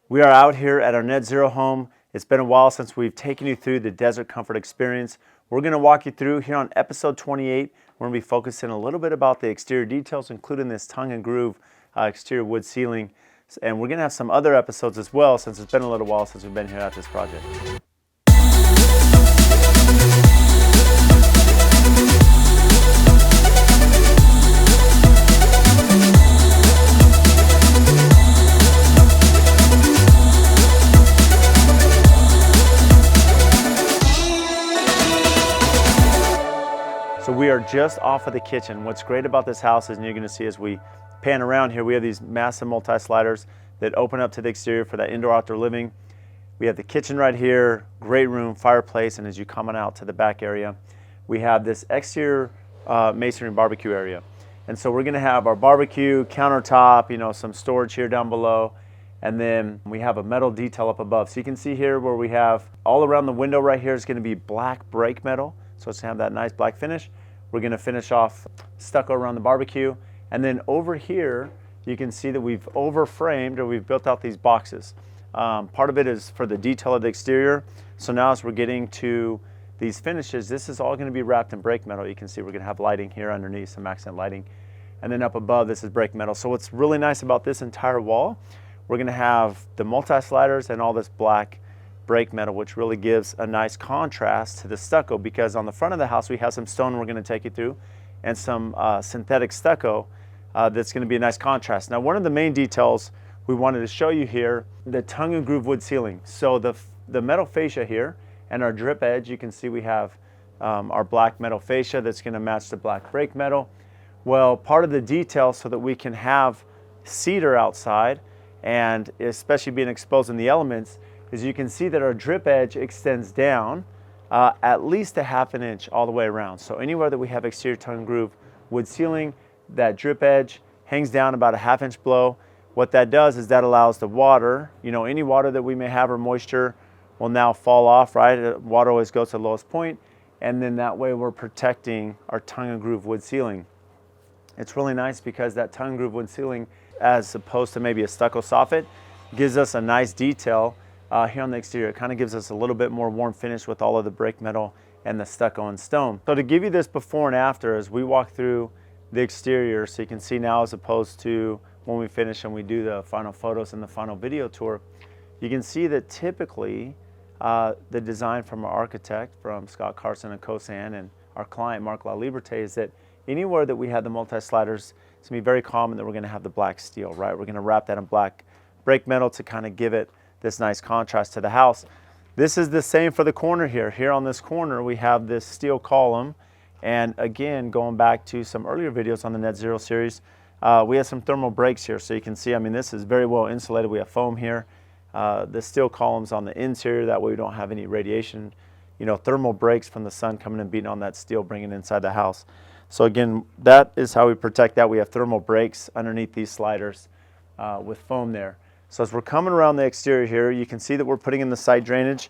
We are out here at our Net Zero home. It's been a while since we've taken you through the Desert Comfort experience. We're going to walk you through here on episode 28. We're going to be focusing a little bit about the exterior details, including this tongue and groove exterior wood ceiling. And we're going to have some other episodes as well, since it's been a little while since we've been here at this project. So we are just off of the kitchen. What's great about this house is, and you're going to see as we pan around here, we have these massive multi-sliders that open up to the exterior for that indoor-outdoor living. We have the kitchen right here, great room, fireplace, and as you come on out to the back area, we have this exterior masonry barbecue area. And so we're going to have our barbecue, countertop, some storage here down below, and then we have a metal detail up above. So you can see here where we have all around the window right here is going to be black brake metal. So it's going to have that nice black finish. We're going to finish off stucco around the barbecue. And then over here, you can see that we've overframed, or we've built out these boxes. Part of it is for the detail of the exterior. So now as we're getting to these finishes, this is all going to be wrapped in brake metal. You can see we're going to have lighting here underneath, some accent lighting. And then up above, this is brake metal. So what's really nice about this entire wall, we're going to have the multi-sliders and all this black brake metal, which really gives a nice contrast to the stucco, because on the front of the house we have some stone we're going to take you through and some synthetic stucco that's going to be a nice contrast. Now, one of the main details we wanted to show you here, the tongue and groove wood ceiling. So the metal fascia here and our drip edge, you can see we have our black metal fascia that's going to match the black brake metal. Well, part of the detail so that we can have cedar outside, and especially being exposed in the elements, is you can see that our drip edge extends down at least a ½ an inch all the way around. So anywhere that we have exterior tongue and groove wood ceiling, that drip edge hangs down about a ½ inch below. What that does is that allows the water, any water that we may have or moisture will now fall off, right? Water always goes to the lowest point, and then that way we're protecting our tongue and groove wood ceiling. It's really nice because that tongue and groove wood ceiling, as opposed to maybe a stucco soffit, gives us a nice detail here on the exterior. It kind of gives us a little bit more warm finish with all of the brake metal and the stucco and stone. So to give you this before and after as we walk through the exterior, so you can see now as opposed to when we finish and we do the final photos and the final video tour, you can see that typically the design from our architect, from Scott Carson and Cosan, and our client Mark La Liberte, is that anywhere that we have the multi-sliders, it's going to be very common that we're going to have the black steel, right? We're going to wrap that in black brake metal to kind of give it this nice contrast to the house. This is the same for the corner here. Here on this corner, we have this steel column. And again, going back to some earlier videos on the Net Zero series, we have some thermal breaks here. So you can see, this is very well insulated. We have foam here. The steel columns on the interior, that way we don't have any radiation, thermal breaks from the sun coming and beating on that steel, bringing it inside the house. So again, that is how we protect that. We have thermal breaks underneath these sliders with foam there. So as we're coming around the exterior here, you can see that we're putting in the side drainage.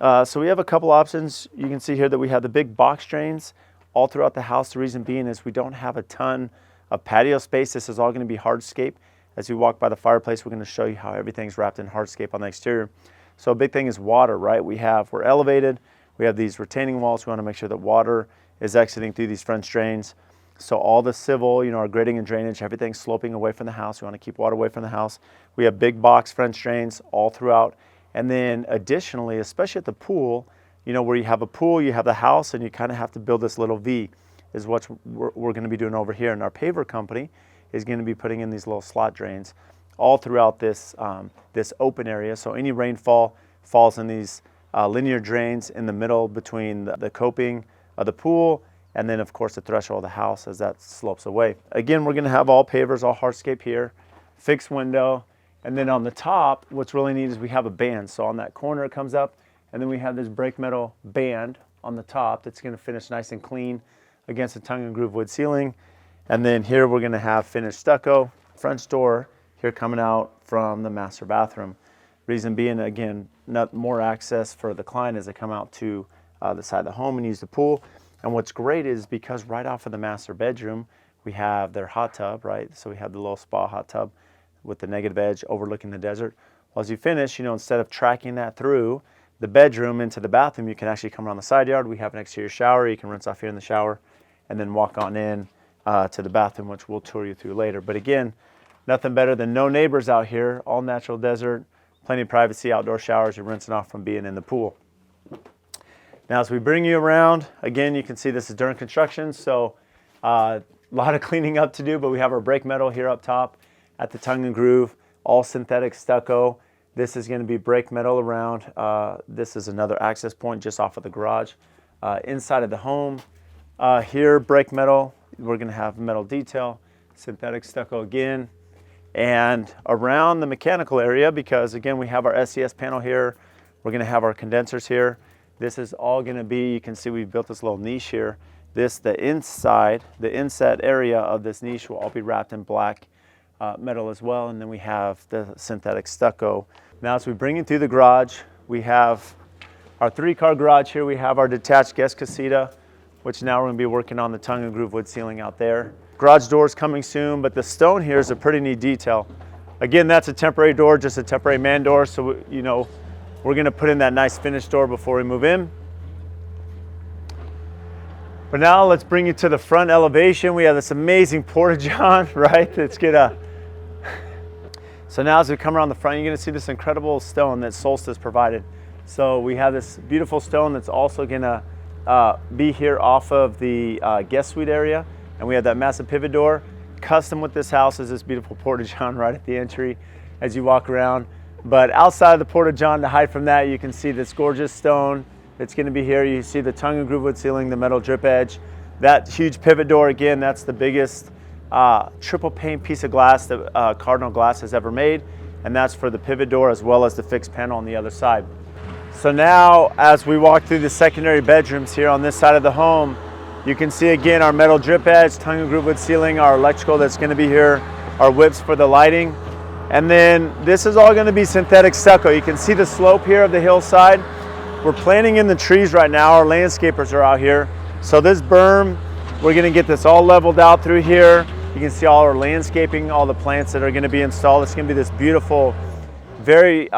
So we have a couple options. You can see here that we have the big box drains all throughout the house. The reason being is we don't have a ton of patio space. This is all going to be hardscape. As we walk by the fireplace, we're going to show you how everything's wrapped in hardscape on the exterior. So a big thing is water, right? We're elevated. We have these retaining walls. We want to make sure that water is exiting through these French drains. So all the civil, our grading and drainage, everything's sloping away from the house. We want to keep water away from the house. We have big box French drains all throughout. And then additionally, especially at the pool, where you have a pool, you have the house, and you kind of have to build this little V, is what we're going to be doing over here. And our paver company is going to be putting in these little slot drains all throughout this, this open area. So any rainfall falls in these linear drains in the middle between the coping of the pool and then of course the threshold of the house as that slopes away. Again, we're going to have all pavers, all hardscape here, fixed window, and then on the top, what's really neat is we have a band. So on that corner it comes up, and then we have this brake metal band on the top that's going to finish nice and clean against the tongue and groove wood ceiling. And then here we're going to have finished stucco, French door here coming out from the master bathroom. Reason being, again, more access for the client as they come out to the side of the home and use the pool. And what's great is because right off of the master bedroom, we have their hot tub, right? So we have the little spa hot tub with the negative edge overlooking the desert. Well, as you finish, you know, instead of tracking that through the bedroom into the bathroom, you can actually come around the side yard. We have an exterior shower. You can rinse off here in the shower and then walk on in to the bathroom, which we'll tour you through later. But again, nothing better than no neighbors out here, all natural desert, plenty of privacy, outdoor showers. You're rinsing off from being in the pool. Now, as we bring you around, again, you can see this is during construction, so a lot of cleaning up to do, but we have our brake metal here up top at the tongue and groove, all synthetic stucco. This is going to be brake metal around. This is another access point just off of the garage. Inside of the home, here, brake metal. We're going to have metal detail, synthetic stucco again. And around the mechanical area, because again, we have our SCS panel here. We're going to have our condensers here. This is all going to be, you can see we've built this little niche here. The inside, the inset area of this niche will all be wrapped in black metal as well. And then we have the synthetic stucco. Now, as we bring it through the garage, we have our 3-car garage here. We have our detached guest casita, which now we're going to be working on the tongue and groove wood ceiling out there. Garage doors coming soon, but the stone here is a pretty neat detail. Again, that's a temporary door, just a temporary man door. So, you know, we're going to put in that nice finished door before we move in. But now let's bring you to the front elevation. We have this amazing porta-john, right? It's gonna. So now as we come around the front, you're going to see this incredible stone that Solstice provided. So we have this beautiful stone that's also going to be here off of the guest suite area. And we have that massive pivot door. Custom with this house is this beautiful porta-john right at the entry as you walk around. But outside of the porta-john, to hide from that, you can see this gorgeous stone that's going to be here. You see the tongue and groove wood ceiling, the metal drip edge. That huge pivot door, again, that's the biggest triple pane piece of glass that Cardinal Glass has ever made. And that's for the pivot door as well as the fixed panel on the other side. So now, as we walk through the secondary bedrooms here on this side of the home, you can see again our metal drip edge, tongue and groove wood ceiling, our electrical that's going to be here, our whips for the lighting. And then this is all going to be synthetic stucco. You can see the slope here of the hillside. We're planting in the trees right now. Our landscapers are out here. So this berm, we're going to get this all leveled out through here. You can see all our landscaping, all the plants that are going to be installed. It's going to be this beautiful, very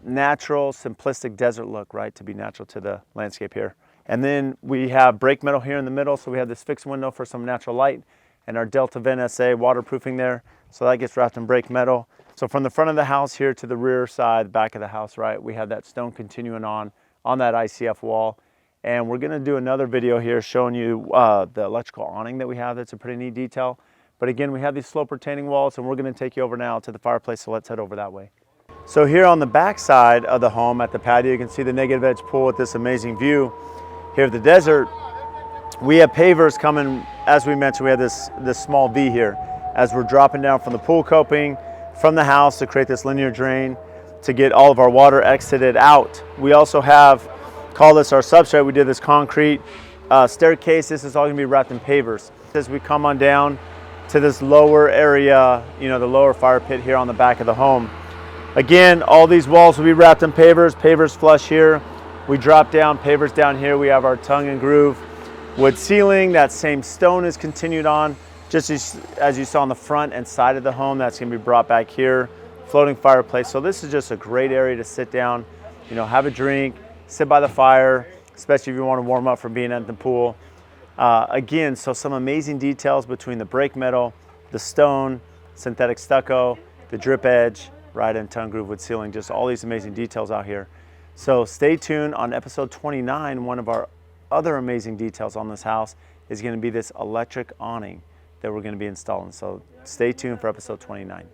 natural, simplistic desert look, right? To be natural to the landscape here. And then we have brake metal here in the middle. So we have this fixed window for some natural light and our Delta Vent SA waterproofing there. So that gets wrapped in brake metal. So from the front of the house here to the rear side, back of the house, right, we have that stone continuing on that ICF wall. And we're gonna do another video here showing you the electrical awning that we have. That's a pretty neat detail. But again, we have these slope retaining walls and we're gonna take you over now to the fireplace. So let's head over that way. So here on the back side of the home at the patio, you can see the negative edge pool with this amazing view. Here at the desert, we have pavers coming. As we mentioned, we have this small V here as we're dropping down from the pool coping from the house to create this linear drain to get all of our water exited out. We also have, call this our substrate, we did this concrete staircase. This is all gonna be wrapped in pavers. As we come on down to this lower area, you know, the lower fire pit here on the back of the home. Again, all these walls will be wrapped in pavers flush here. We drop down, pavers down here. We have our tongue and groove wood ceiling. That same stone is continued on. Just as you saw on the front and side of the home, that's gonna be brought back here. Floating fireplace. So this is just a great area to sit down, you know, have a drink, sit by the fire, especially if you want to warm up from being at the pool. Again, so some amazing details between the brake metal, the stone, synthetic stucco, the drip edge, right, and tongue groove wood ceiling. Just all these amazing details out here. So stay tuned on episode 29. One of our other amazing details on this house is going to be this electric awning that we're going to be installing. So stay tuned for episode 29.